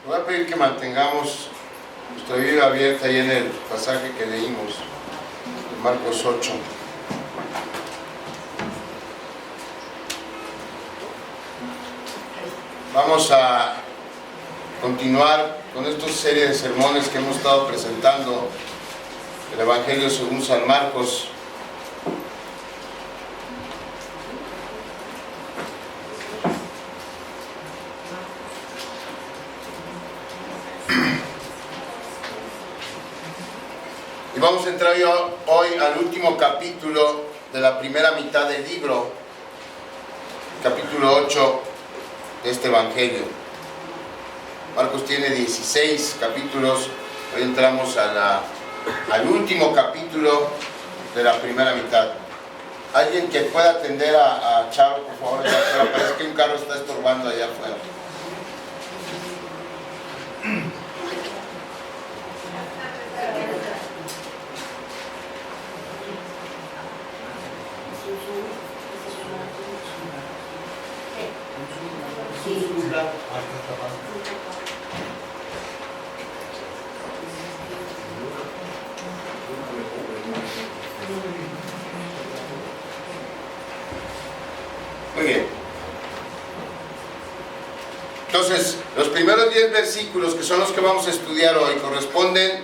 Voy a pedir que mantengamos nuestra Biblia abierta ahí en el pasaje que leímos, en Marcos 8. Vamos a continuar con esta serie de sermones que hemos estado presentando, el Evangelio según San Marcos. Y vamos a entrar hoy al último capítulo de la primera mitad del libro, capítulo 8 de este Evangelio. Marcos tiene 16 capítulos, hoy entramos al último capítulo de la primera mitad. Alguien que pueda atender a Charo, por favor, allá afuera. Parece que un carro está estorbando allá afuera. Muy bien. Entonces, los primeros 10 versículos, que son los que vamos a estudiar hoy, corresponden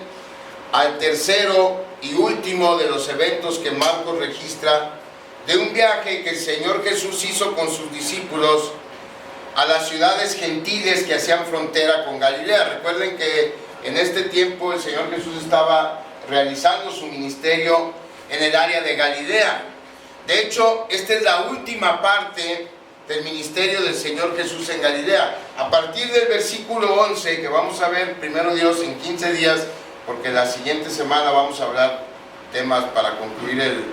al tercero y último de los eventos que Marcos registra de un viaje que el Señor Jesús hizo con sus discípulos a las ciudades gentiles que hacían frontera con Galilea. Recuerden que en este tiempo el Señor Jesús estaba realizando su ministerio en el área de Galilea. De hecho, esta es la última parte del ministerio del Señor Jesús en Galilea. A partir del versículo 11, que vamos a ver, primero Dios, en 15 días, porque la siguiente semana vamos a hablar temas para concluir el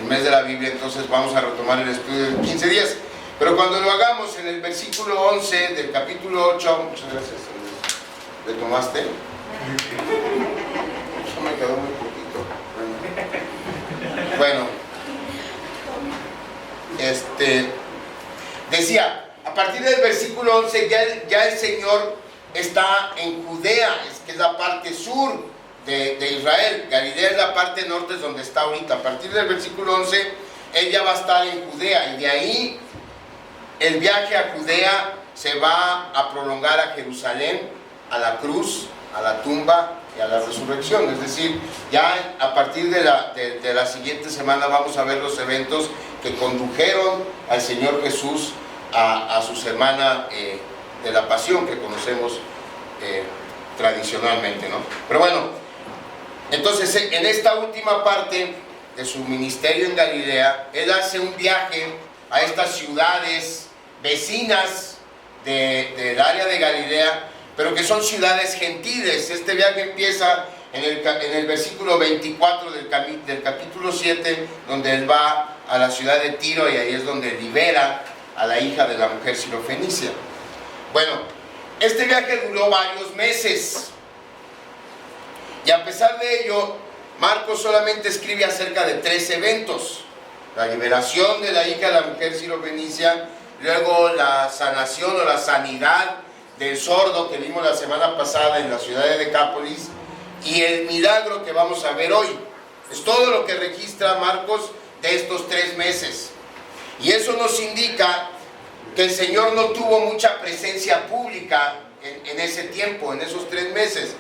mes de la Biblia, entonces vamos a retomar el estudio en 15 días. Pero cuando lo hagamos en el versículo 11 del capítulo 8, muchas gracias, ¿le tomaste? Eso me quedó muy poquito. Bueno, decía, a partir del versículo 11 ya el Señor está en Judea, que es la parte sur de Israel. Galilea es la parte norte, es donde está ahorita. A partir del versículo 11, Él ya va a estar en Judea, y de ahí el viaje a Judea se va a prolongar a Jerusalén, a la cruz, a la tumba y a la resurrección. Es decir, ya a partir de la siguiente semana vamos a ver los eventos que condujeron al Señor Jesús a su semana de la pasión que conocemos tradicionalmente, ¿no? Pero bueno, entonces en esta última parte de su ministerio en Galilea, Él hace un viaje a estas ciudades vecinas del área de Galilea, pero que son ciudades gentiles. Este viaje empieza en el versículo 24 del capítulo 7, donde Él va a la ciudad de Tiro, y ahí es donde libera a la hija de la mujer sirofenicia. Bueno, este viaje duró varios meses, y a pesar de ello, Marcos solamente escribe acerca de 3 eventos: la liberación de la hija de la mujer sirofenicia, luego la sanación o la sanidad del sordo que vimos la semana pasada en la ciudad de Decápolis, y el milagro que vamos a ver hoy. Es todo lo que registra Marcos de estos 3 meses. Y eso nos indica que el Señor no tuvo mucha presencia pública en ese tiempo, en esos 3 meses.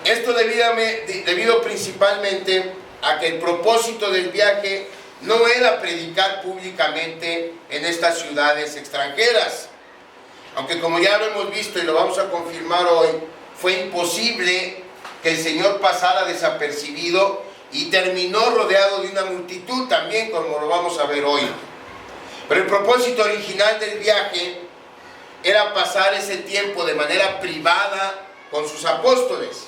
Esto debido principalmente a que el propósito del viaje no era predicar públicamente en estas ciudades extranjeras. Aunque, como ya lo hemos visto y lo vamos a confirmar hoy, fue imposible que el Señor pasara desapercibido, y terminó rodeado de una multitud también, como lo vamos a ver hoy. Pero el propósito original del viaje era pasar ese tiempo de manera privada con sus apóstoles.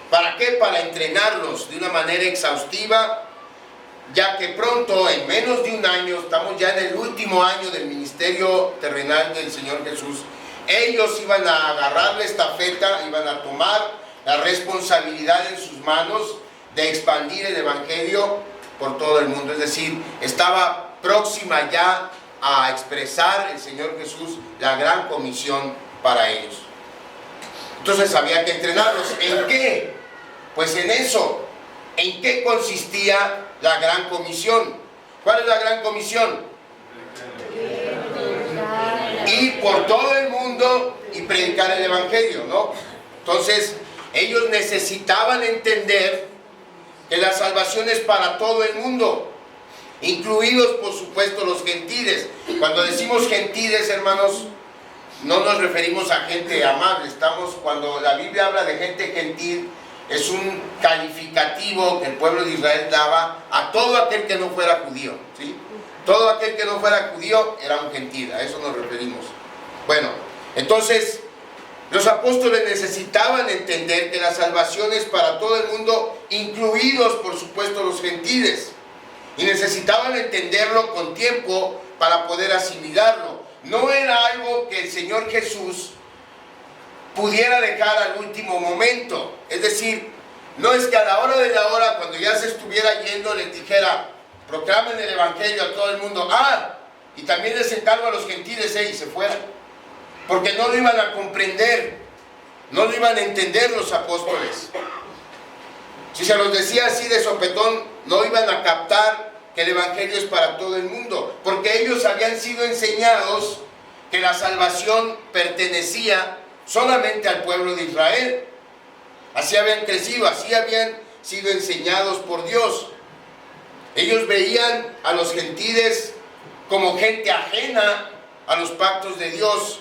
¿Para qué? Para entrenarlos de una manera exhaustiva, ya que pronto, en menos de un año, estamos ya en el último año del ministerio terrenal del Señor Jesús, ellos iban a agarrar la estafeta, iban a tomar la responsabilidad en sus manos de expandir el Evangelio por todo el mundo. Es decir, estaba próxima ya a expresar el Señor Jesús la gran comisión para ellos. Entonces había que entrenarlos. ¿En qué? Pues en eso. ¿En qué consistía la gran comisión? ¿Cuál es la gran comisión? Ir por todo el mundo y predicar el evangelio, ¿no? Entonces, ellos necesitaban entender que la salvación es para todo el mundo, incluidos por supuesto los gentiles. Cuando decimos gentiles, hermanos, no nos referimos a gente amable. Cuando la Biblia habla de gente gentil, es un calificativo que el pueblo de Israel daba a todo aquel que no fuera judío, ¿sí? Todo aquel que no fuera judío era un gentil, a eso nos referimos. Bueno, entonces los apóstoles necesitaban entender que la salvación es para todo el mundo, incluidos por supuesto los gentiles, y necesitaban entenderlo con tiempo para poder asimilarlo. No era algo que el Señor Jesús pudiera dejar al último momento. Es decir, no es que a la hora de la hora, cuando ya se estuviera yendo, les dijera: proclamen el evangelio a todo el mundo. Y también les encargo a los gentiles, y se fueran. Porque no lo iban a comprender, no lo iban a entender los apóstoles. Si se los decía así de sopetón, no iban a captar que el evangelio es para todo el mundo, porque ellos habían sido enseñados que la salvación pertenecía solamente al pueblo de Israel. Así habían crecido, así habían sido enseñados por Dios. Ellos veían a los gentiles como gente ajena a los pactos de Dios,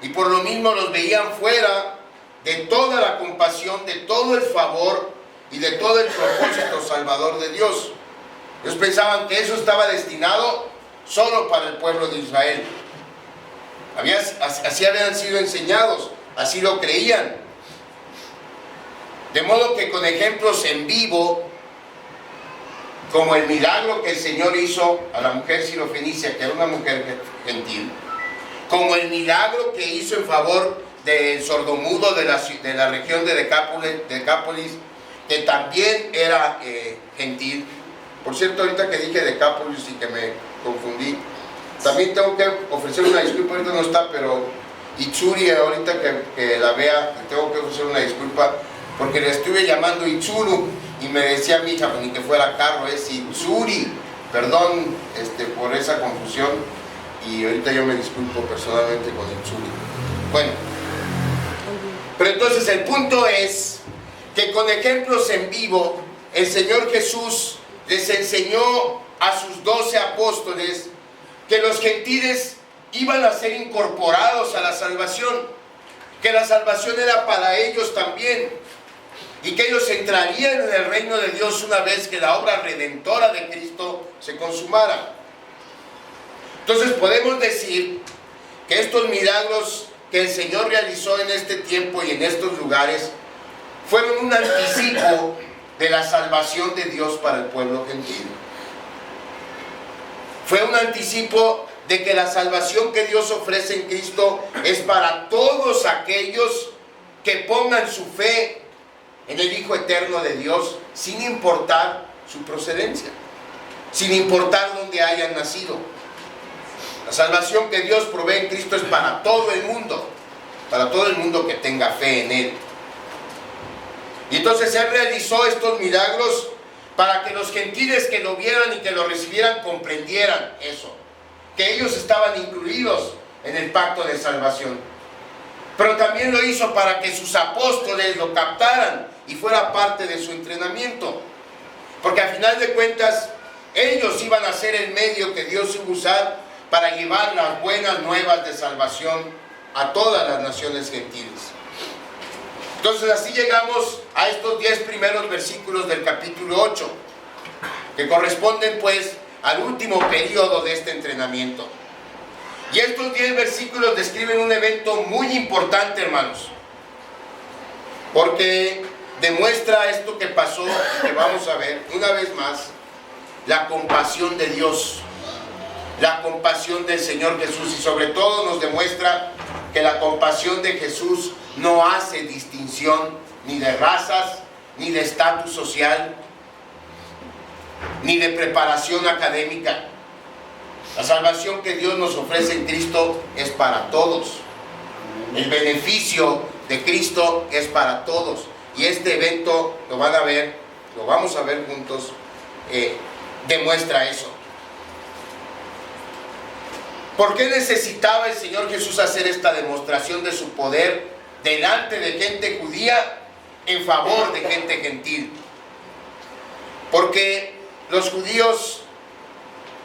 y por lo mismo los veían fuera de toda la compasión, de todo el favor y de todo el propósito salvador de Dios. Ellos pensaban que eso estaba destinado solo para el pueblo de Israel. Así habían sido enseñados, así lo creían. De modo que con ejemplos en vivo, como el milagro que el Señor hizo a la mujer sirofenicia, que era una mujer gentil, como el milagro que hizo en favor del sordomudo de la región de Decápolis, que también era gentil. Por cierto, ahorita que dije Decápolis y que me confundí, también tengo que ofrecer una disculpa. Ahorita no está, pero Itzuri, ahorita que la vea, tengo que ofrecer una disculpa, porque le estuve llamando Itzuru y me decía mi hija, pues ni que fuera carro, es Itzuri. Perdón por esa confusión, y ahorita yo me disculpo personalmente con Itzuri. Bueno, pero entonces el punto es que con ejemplos en vivo, el Señor Jesús les enseñó a sus 12 apóstoles que los gentiles iban a ser incorporados a la salvación, que la salvación era para ellos también, y que ellos entrarían en el reino de Dios una vez que la obra redentora de Cristo se consumara. Entonces podemos decir que estos milagros que el Señor realizó en este tiempo y en estos lugares fueron un anticipo de la salvación de Dios para el pueblo gentil. Fue un anticipo de que la salvación que Dios ofrece en Cristo es para todos aquellos que pongan su fe en el Hijo Eterno de Dios, sin importar su procedencia, sin importar dónde hayan nacido. La salvación que Dios provee en Cristo es para todo el mundo que tenga fe en Él. Y entonces Él realizó estos milagros para que los gentiles que lo vieran y que lo recibieran comprendieran eso, que ellos estaban incluidos en el pacto de salvación. Pero también lo hizo para que sus apóstoles lo captaran y fuera parte de su entrenamiento, porque al final de cuentas ellos iban a ser el medio que Dios iba a usar para llevar las buenas nuevas de salvación a todas las naciones gentiles. Entonces así llegamos a estos 10 primeros versículos del capítulo 8, que corresponden pues al último periodo de este entrenamiento. Y estos 10 versículos describen un evento muy importante, hermanos, porque demuestra esto que pasó, que vamos a ver una vez más, la compasión de Dios, la compasión del Señor Jesús, y sobre todo nos demuestra que la compasión de Jesús no hace distinción ni de razas, ni de estatus social, ni de preparación académica. La salvación que Dios nos ofrece en Cristo es para todos. El beneficio de Cristo es para todos. Y este evento lo van a ver, lo vamos a ver juntos, demuestra eso. ¿Por qué necesitaba el Señor Jesús hacer esta demostración de su poder delante de gente judía en favor de gente gentil? Porque los judíos,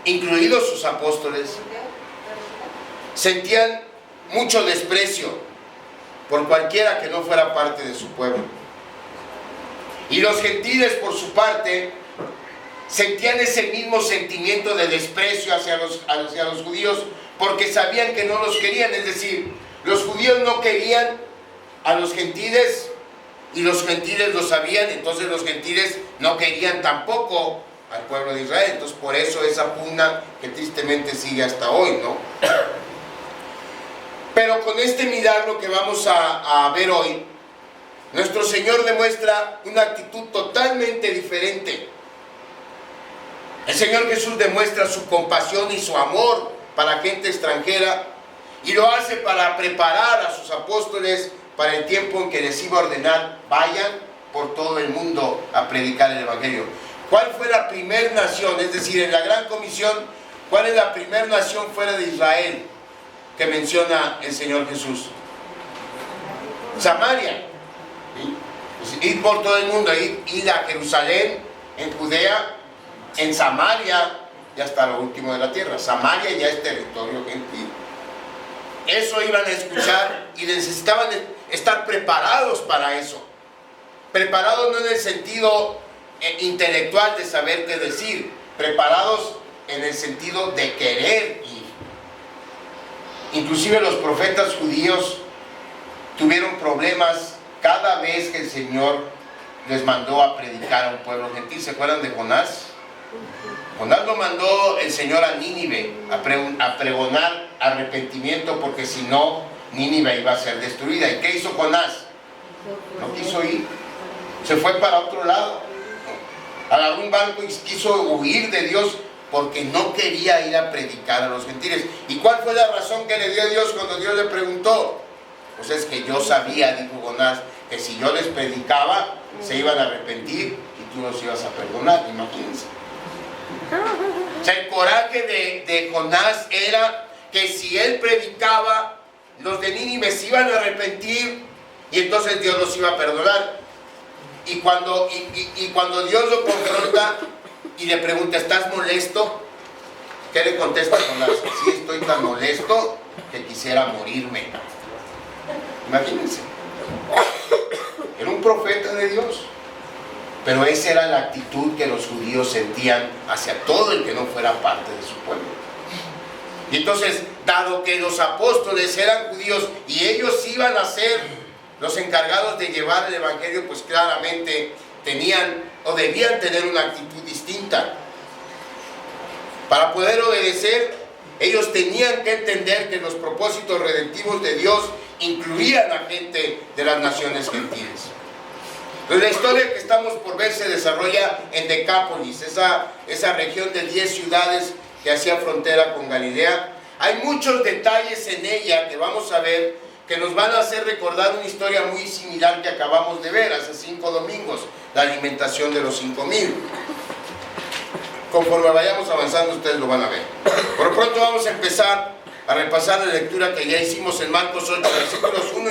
incluidos sus apóstoles, sentían mucho desprecio por cualquiera que no fuera parte de su pueblo. Y los gentiles, por su parte, sentían ese mismo sentimiento de desprecio hacia los judíos, porque sabían que no los querían. Es decir, los judíos no querían a los gentiles y los gentiles lo sabían, entonces los gentiles no querían tampoco al pueblo de Israel. Entonces por eso esa pugna que tristemente sigue hasta hoy, ¿no? Pero con este milagro que vamos a ver hoy, nuestro Señor demuestra una actitud totalmente diferente. El Señor Jesús demuestra su compasión y su amor para gente extranjera, y lo hace para preparar a sus apóstoles para el tiempo en que les iba a ordenar: vayan por todo el mundo a predicar el Evangelio. ¿Cuál fue la primer nación? Es decir, en la Gran Comisión, ¿cuál es la primera nación fuera de Israel que menciona el Señor Jesús? Samaria. Pues ir por todo el mundo, ir a Jerusalén, en Judea, en Samaria y hasta lo último de la tierra. Samaria ya es territorio gentil. Eso iban a escuchar y necesitaban estar preparados para eso. Preparados no en el sentido intelectual de saber qué decir, preparados en el sentido de querer ir. Inclusive los profetas judíos tuvieron problemas cada vez que el Señor les mandó a predicar a un pueblo gentil. ¿Se acuerdan de Jonás? Jonás lo mandó el Señor a Nínive a pregonar arrepentimiento, porque si no, Nínive iba a ser destruida. ¿Y qué hizo Jonás? No quiso ir, se fue para otro lado, agarró un barco y quiso huir de Dios porque no quería ir a predicar a los gentiles. ¿Y cuál fue la razón que le dio Dios cuando Dios le preguntó? Pues es que yo sabía, dijo Jonás, que si yo les predicaba se iban a arrepentir y tú los ibas a perdonar. Imagínense. O sea, el coraje de Jonás era que si él predicaba, los de Nínive se iban a arrepentir y entonces Dios los iba a perdonar. Y cuando Dios lo confronta y le pregunta: ¿estás molesto? ¿Qué le contesta Jonás? Sí, estoy tan molesto que quisiera morirme. Imagínense. Era un profeta de Dios, pero esa era la actitud que los judíos sentían hacia todo el que no fuera parte de su pueblo. Y entonces, dado que los apóstoles eran judíos y ellos iban a ser los encargados de llevar el Evangelio, pues claramente tenían o debían tener una actitud distinta. Para poder obedecer, ellos tenían que entender que los propósitos redentivos de Dios incluían a gente de las naciones gentiles. Entonces, la historia que estamos por ver se desarrolla en Decápolis, esa región de 10 ciudades que hacía frontera con Galilea. Hay muchos detalles en ella que vamos a ver, que nos van a hacer recordar una historia muy similar que acabamos de ver hace 5 domingos, la alimentación de los 5,000. Conforme vayamos avanzando, ustedes lo van a ver. Por lo pronto vamos a empezar a repasar la lectura que ya hicimos en Marcos 8, versículos 1